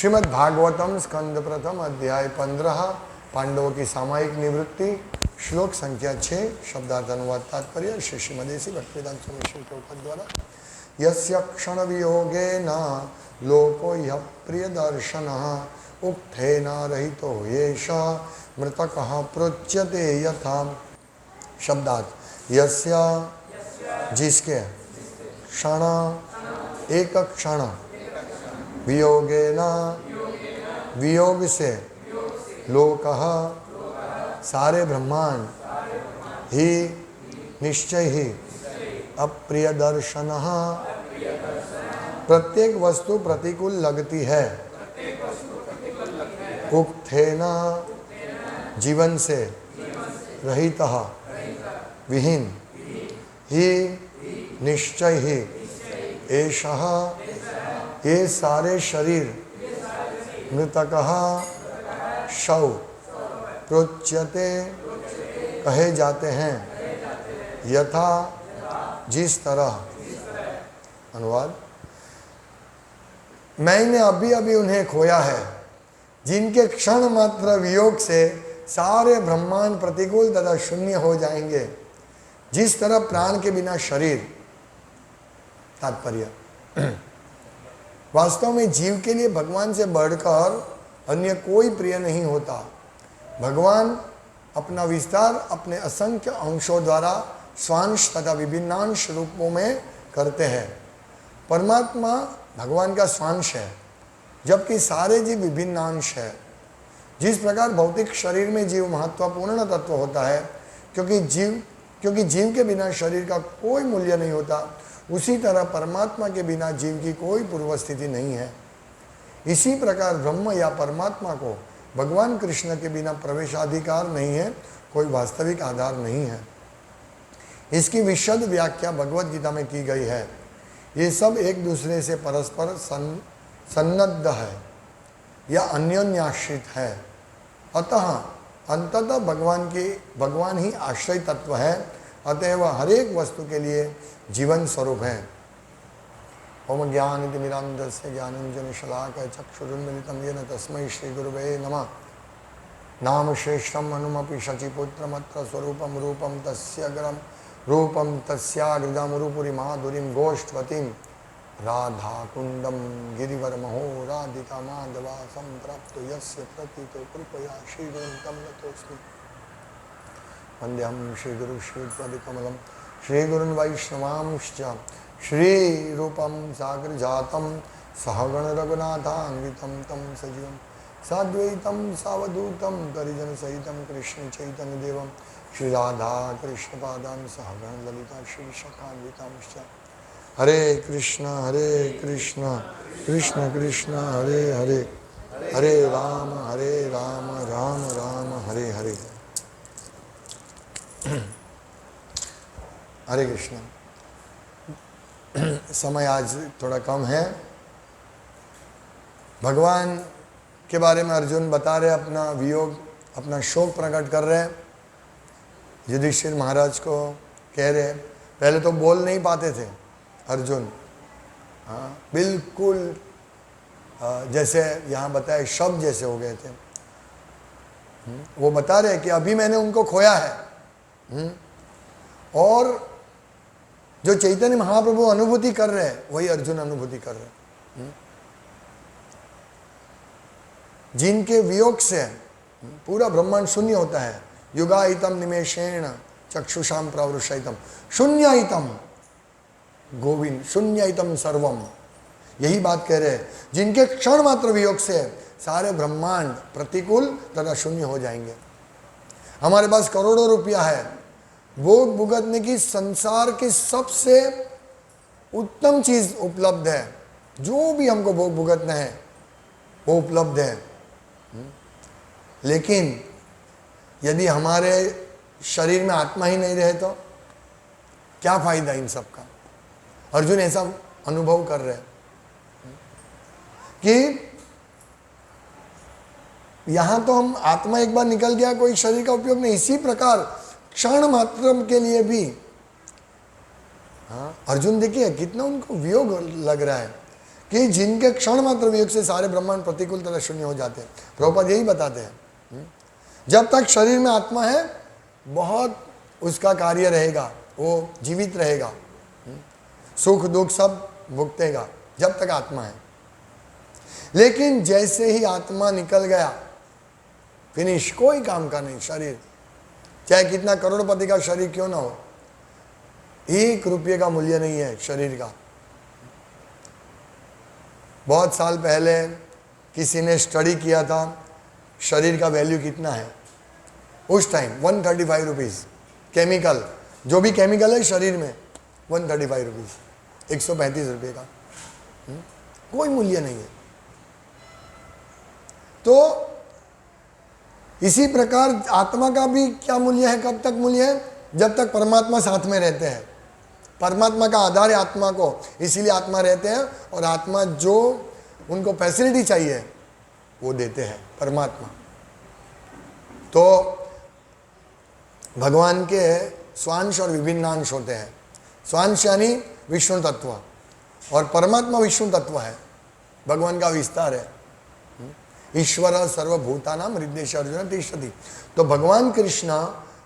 श्रीमद् भागवतम स्कंद प्रथम अध्याय 15 पांडवों की सामयिक निवृत्ति श्लोक संख्या 6 शब्दार्थ अनुवाद तात्पर्य श्री श्रीमदेसी भक्तिवेदांत स्वामी श्री प्रभुपाद द्वारा यस्य क्षण वियोगेन लोको यः प्रियदर्शनः उक्थेन रहितो येषः मृतकः प्रोच्यते यथा शब्दार्थ यस्य जिसके क्षण एक क्षण वियोगेन वियोग से लोकः सारे ब्रह्मांड ही निश्चय ही अप्रिय दर्शनः प्रत्येक वस्तु प्रतिकूल लगती है उक्थेन जीवन से रहितः विहीन ही निश्चय ही एषः ये सारे शरीर मृतकः शव प्रोच्यते कहे जाते हैं यथा जिस तरह अनुवाद मैंने अभी अभी उन्हें खोया है जिनके क्षण मात्र वियोग से सारे ब्रह्मांड प्रतिकूल तथा शून्य हो जाएंगे जिस तरह प्राण के बिना शरीर तात्पर्य वास्तव में जीव के लिए भगवान से बढ़कर अन्य कोई प्रिय नहीं होता। भगवान अपना विस्तार अपने असंख्य अंशों द्वारा स्वांश तथा विभिन्नांश रूपों में करते हैं। परमात्मा भगवान का स्वांश है जबकि सारे जीव विभिन्नांश है। जिस प्रकार भौतिक शरीर में जीव महत्वपूर्ण तत्व होता है क्योंकि जीव के बिना शरीर का कोई मूल्य नहीं होता, उसी तरह परमात्मा के बिना जीव की कोई पूर्व स्थिति नहीं है। इसी प्रकार ब्रह्म या परमात्मा को भगवान कृष्ण के बिना प्रवेशाधिकार नहीं है, कोई वास्तविक आधार नहीं है। इसकी विशद व्याख्या भगवत गीता में की गई है। ये सब एक दूसरे से परस्पर सन्नद्ध है या अन्योन्याश्रित है। अतः अंततः भगवान ही आश्रय तत्व है। अतएव हर एक वस्तु के लिए जीवन स्वरूप है। ओम ज्ञानतिमिरान्धस्य ज्ञानाञ्जन शलाकया चक्षुरुन्मिलितं येन तस्मै श्रीगुरवे नमः। नाम श्रेष्ठम् अनुमपि शचीपुत्रमत्र स्वरूपं रूपं तस्याग्रं रूपं तस्याग्रजामुरुपुरी माधुरीं गोष्ठवतीं राधाकुण्डं गिरिवरमहो राधिका माधवासं प्राप्तो यस्य प्रतीतो कृपया श्रीगुरुं तं नतोऽस्मि। वन्देऽहं श्रीगुरु श्रीपदकमलं श्रीगुरुन् वैष्णवांश्च श्रीरूपं साग्रजातं सहगण रघुनाथान्वितं तं सजीवं साद्वैतं सावधूतं परिजनसहितं कृष्णचैतन्यदेवं श्रीराधा कृष्णपादान् सहगण ललिता श्रीशाखान्वितांश्च। हरे कृष्ण कृष्ण कृष्ण हरे हरे हरे राम राम राम हरे हरे। हरे कृष्ण। समय आज थोड़ा कम है। भगवान के बारे में अर्जुन बता रहे, अपना वियोग अपना शोक प्रकट कर रहे हैं। युधिष्ठिर महाराज को कह रहे, पहले तो बोल नहीं पाते थे अर्जुन, हाँ बिल्कुल जैसे यहाँ बताए शब्द जैसे हो गए थे। वो बता रहे कि अभी मैंने उनको खोया है और जो चैतन्य महाप्रभु अनुभूति कर रहे हैं वही अर्जुन अनुभूति कर रहे हैं। जिनके वियोग से पूरा ब्रह्मांड शून्य होता है। युगाहितम निमेषेण चक्षुषाम प्रवृषयितम शून्यहितम गोविंद शून्यहितम सर्वम, यही बात कह रहे हैं। जिनके क्षण मात्र वियोग से सारे ब्रह्मांड प्रतिकूल तथा शून्य हो जाएंगे। हमारे पास करोड़ों रुपया है, भोग भुगतने की संसार की सबसे उत्तम चीज उपलब्ध है। जो भी हमको भोग भुगतना है वो उपलब्ध है। लेकिन यदि हमारे शरीर में आत्मा ही नहीं रहे तो क्या फायदा इन सब का। अर्जुन ऐसा अनुभव कर रहे हैं कि यहां तो हम आत्मा एक बार निकल गया, कोई शरीर का उपयोग नहीं। इसी प्रकार क्षण मात्र के लिए भी हाँ अर्जुन देखिए कितना उनको वियोग लग रहा है कि जिनके क्षण मात्र वियोग से सारे ब्रह्मांड प्रतिकूल तरह शून्य हो जाते हैं। प्रभुपाद यही बताते हैं, जब तक शरीर में आत्मा है बहुत उसका कार्य रहेगा, वो जीवित रहेगा, सुख दुख सब भुगतेगा जब तक आत्मा है। लेकिन जैसे ही आत्मा निकल गया, फिनिश, कोई काम का नहीं। शरीर चाहे कितना करोड़पति का शरीर क्यों ना हो, 1 रुपये का मूल्य नहीं है शरीर का। बहुत साल पहले किसी ने स्टडी किया था शरीर का वैल्यू कितना है। उस टाइम 135 रुपीज़ केमिकल, जो भी केमिकल है शरीर में 135 रुपीज़, 135 रुपये का कोई मूल्य नहीं है। तो इसी प्रकार आत्मा का भी क्या मूल्य है, कब तक मूल्य है, जब तक परमात्मा साथ में रहते हैं। परमात्मा का आधार है आत्मा को, इसीलिए आत्मा रहते हैं, और आत्मा जो उनको फैसिलिटी चाहिए वो देते हैं परमात्मा। तो भगवान के स्वांश और विभिन्न अंश होते हैं। स्वांश यानी विष्णु तत्व, और परमात्मा विष्णु तत्व है, भगवान का विस्तार है। ईश्वर सर्वभूतानां हृदयेषु अर्जुन तिष्ठति। तो भगवान कृष्ण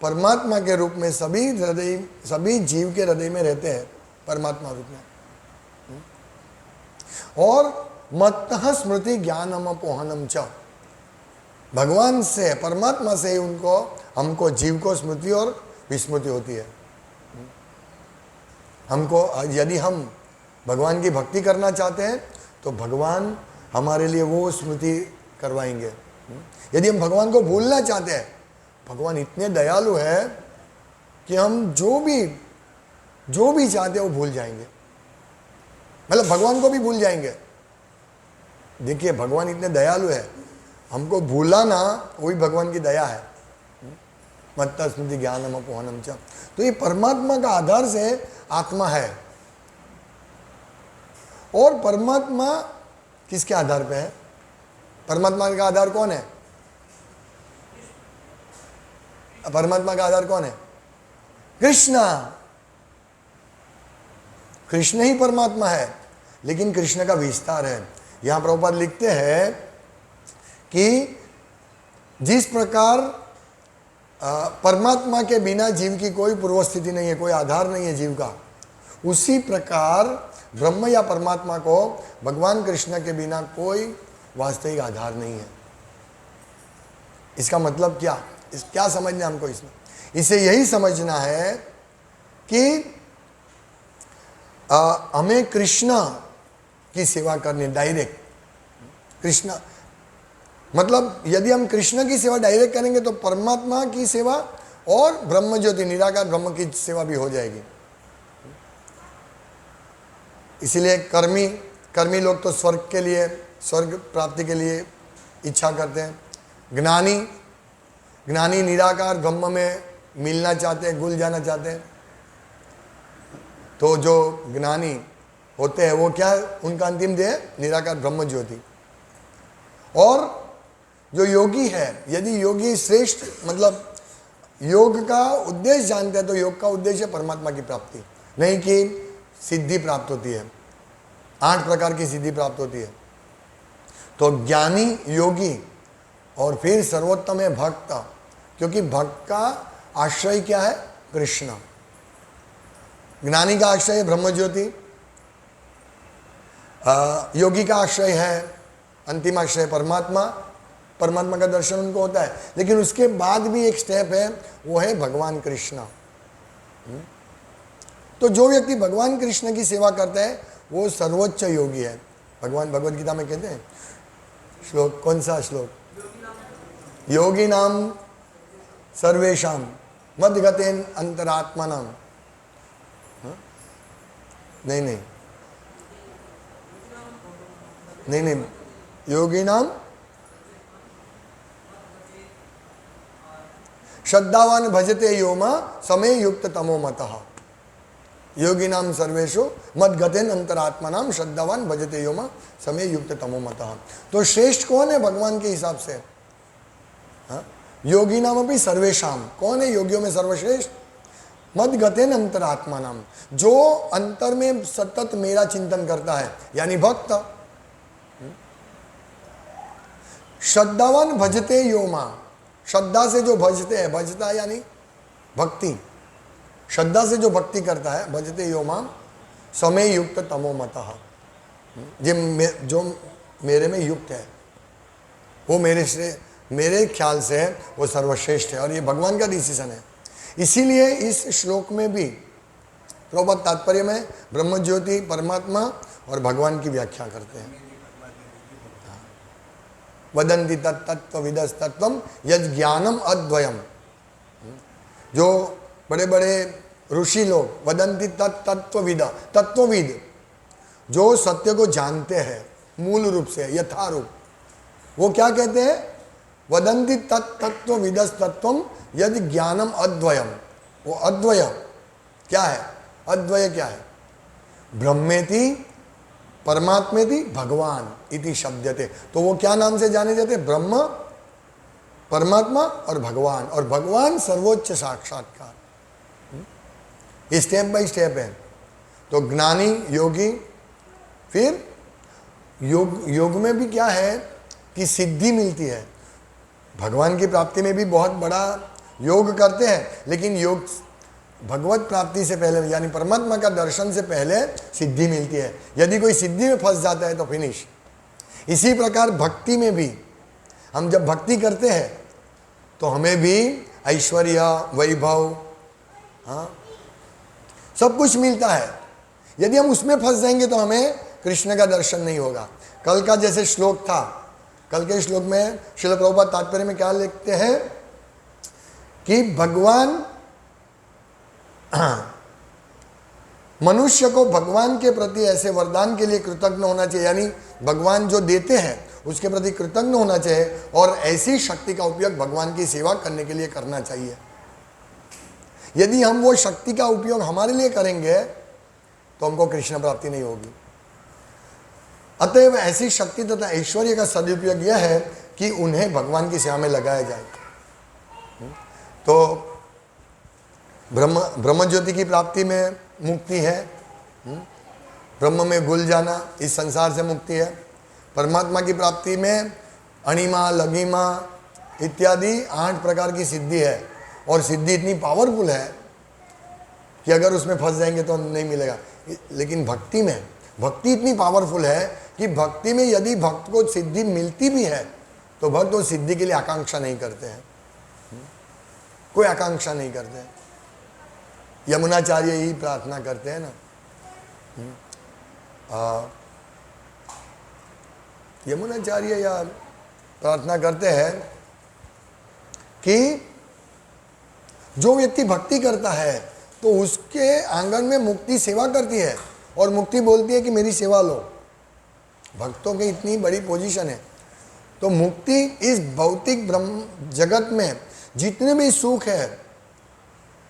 परमात्मा के रूप में सभी जीव के हृदय में रहते हैं, परमात्मा रूप में। और मत्तः स्मृति ज्ञानम अपोहनम च, भगवान से, परमात्मा से ही उनको, हमको, जीव को स्मृति और विस्मृति होती है। हमको, यदि हम भगवान की भक्ति करना चाहते हैं तो भगवान हमारे लिए वो स्मृति करवाएंगे। यदि हम भगवान को भूलना चाहते हैं, भगवान इतने दयालु है कि हम जो भी चाहते हैं वो भूल जाएंगे, मतलब भगवान को भी भूल जाएंगे। देखिए भगवान इतने दयालु है, हमको भूलाना वही भगवान की दया है। मत्तः स्मृति ज्ञानम अपोहनम च। तो ये परमात्मा का आधार से आत्मा है। और परमात्मा किसके आधार पे है? परमात्मा का आधार कौन है? परमात्मा का आधार कौन है? कृष्ण। कृष्ण ही परमात्मा है, लेकिन कृष्ण का विस्तार है। यहां प्रभुपाद लिखते हैं कि जिस प्रकार परमात्मा के बिना जीव की कोई पूर्व स्थिति नहीं है, कोई आधार नहीं है जीव का, उसी प्रकार ब्रह्म या परमात्मा को भगवान कृष्ण के बिना कोई वास्तविक आधार नहीं है। इसका मतलब क्या, क्या समझना हमको इसमें? इसे यही समझना है कि हमें कृष्ण की सेवा करनी, डायरेक्ट कृष्ण, मतलब यदि हम कृष्ण की सेवा डायरेक्ट करेंगे तो परमात्मा की सेवा और ब्रह्म ज्योति निराकार ब्रह्म की सेवा भी हो जाएगी। इसीलिए कर्मी लोग तो स्वर्ग के लिए, स्वर्ग प्राप्ति के लिए इच्छा करते हैं। ज्ञानी निराकार ब्रह्म में मिलना चाहते हैं, घुल जाना चाहते हैं। तो जो ज्ञानी होते हैं वो क्या है, उनका अंतिम ध्येय निराकार ब्रह्म ज्योति। और जो योगी है, यदि योगी श्रेष्ठ, मतलब योग का उद्देश्य जानते हैं, तो योग का उद्देश्य परमात्मा की प्राप्ति, नहीं कि सिद्धि प्राप्त होती है। 8 प्रकार की सिद्धि प्राप्त होती है। तो ज्ञानी, योगी, और फिर सर्वोत्तम है भक्त, क्योंकि भक्त का आश्रय क्या है? कृष्ण। ज्ञानी का आश्रय है ब्रह्म ज्योति, योगी का आश्रय है, अंतिम आश्रय परमात्मा। परमात्मा का दर्शन उनको होता है, लेकिन उसके बाद भी एक स्टेप है, वो है भगवान कृष्ण। तो जो व्यक्ति भगवान कृष्ण की सेवा करता है वो सर्वोच्च योगी है। भगवान भगवद गीता में कहते हैं, श्लोक, कौन सा श्लोक? योगी नाम सर्वेशाम मद्गतेन अंतरात्मनाम। नहीं, योगी नाम श्रद्धावान भजते योमा समय युक्त तमो मतः। योगी नाम सर्वेशु मद्गतेन अंतरात्मनाम श्रद्धावान भजते योमा समय युक्त तमो मतः। तो श्रेष्ठ कौन है भगवान के हिसाब से? योगी नाम अभी सर्वेशाम, कौन है योगियों में सर्वश्रेष्ठ? मद्गतेन अंतरात्मनाम, जो अंतर में सतत मेरा चिंतन करता है, यानी भक्त। श्रद्धावान भजते यो मां, श्रद्धा से जो भजते हैं, भजता यानी भक्ति, श्रद्धा से जो भक्ति करता है, भजते यो मां समय युक्त तमो मतः, जो मेरे में युक्त है वो मेरे ख्याल से वो सर्वश्रेष्ठ है। और ये भगवान का डिसीजन है। इसीलिए इस श्लोक में भी प्रभुपाद तात्पर्य में ब्रह्म ज्योति, परमात्मा और भगवान की व्याख्या करते हैं। वदन्ति तत्तत्त्वविदस्तत्त्वं यद् ज्ञानम अद्वयम, जो बड़े बड़े ऋषि लोग वदन्ति तत्तत्त्वविद, तत्वविद जो सत्य को जानते हैं मूल रूप से यथारूप, वो क्या कहते हैं? वदन्ति तत्तत्त्वविदस्तत्त्वं यद् ज्ञानम अद्वयम। वो अद्वय क्या है? अद्वय क्या है? ब्रह्मेति परमात्मेति भगवान इति शब्दते। तो वो क्या नाम से जाने जाते? ब्रह्म, परमात्मा और भगवान। और भगवान सर्वोच्च साक्षात्कार। ये स्टेप बाय स्टेप है। तो ज्ञानी योगी, फिर योग में भी क्या है कि सिद्धि मिलती है। भगवान की प्राप्ति में भी बहुत बड़ा योग करते हैं, लेकिन योग भगवत प्राप्ति से पहले यानी परमात्मा का दर्शन से पहले सिद्धि मिलती है। यदि कोई सिद्धि में फंस जाता है तो फिनिश। इसी प्रकार भक्ति में भी हम जब भक्ति करते हैं तो हमें भी ऐश्वर्य, वैभव, हाँ, सब कुछ मिलता है। यदि हम उसमें फंस जाएंगे तो हमें कृष्ण का दर्शन नहीं होगा। कल का जैसे श्लोक था, कल के श्लोक में श्रील प्रभुपाद तात्पर्य में क्या लिखते हैं कि भगवान मनुष्य को भगवान के प्रति ऐसे वरदान के लिए कृतज्ञ होना चाहिए, यानी भगवान जो देते हैं उसके प्रति कृतज्ञ होना चाहिए और ऐसी शक्ति का उपयोग भगवान की सेवा करने के लिए करना चाहिए। यदि हम वो शक्ति का उपयोग हमारे लिए करेंगे तो हमको कृष्ण प्राप्ति नहीं होगी। अतएव ऐसी शक्ति तथा ऐश्वर्य का सदुपयोग यह है कि उन्हें भगवान की सेवा में लगाया जाए। तो ब्रह्म ज्योति की प्राप्ति में मुक्ति है, ब्रह्म में घुल जाना, इस संसार से मुक्ति है। परमात्मा की प्राप्ति में अणिमा, लघिमा इत्यादि 8 प्रकार की सिद्धि है। और सिद्धि इतनी पावरफुल है कि अगर उसमें फंस जाएंगे तो नहीं मिलेगा। लेकिन भक्ति में, भक्ति इतनी पावरफुल है कि भक्ति में यदि भक्त को सिद्धि मिलती भी है तो भक्त वो सिद्धि के लिए आकांक्षा नहीं करते हैं, कोई आकांक्षा नहीं करते हैं। यमुनाचार्य ही प्रार्थना करते हैं ना, यमुनाचार्य या प्रार्थना करते हैं कि जो व्यक्ति भक्ति करता है तो उसके आंगन में मुक्ति सेवा करती है और मुक्ति बोलती है कि मेरी सेवा लो। भक्तों की इतनी बड़ी पोजीशन है। तो मुक्ति इस भौतिक ब्रह्म जगत में जितने भी सुख है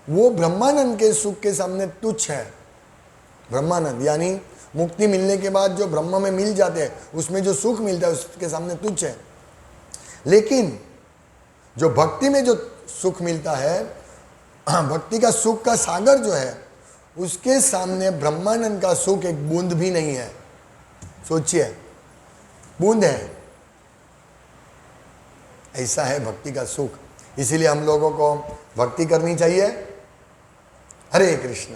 वो ब्रह्मानंद के सुख के सामने तुच्छ है। ब्रह्मानंद यानी मुक्ति मिलने के बाद जो ब्रह्म में मिल जाते हैं उसमें जो सुख मिलता है उसके सामने तुच्छ है। लेकिन जो भक्ति में जो सुख मिलता है, भक्ति का सुख का सागर जो है उसके सामने ब्रह्मानंद का सुख एक बूंद भी नहीं है। सोचिए, बूंद है। ऐसा है भक्ति का सुख। इसीलिए हम लोगों को भक्ति करनी चाहिए। हरे कृष्ण।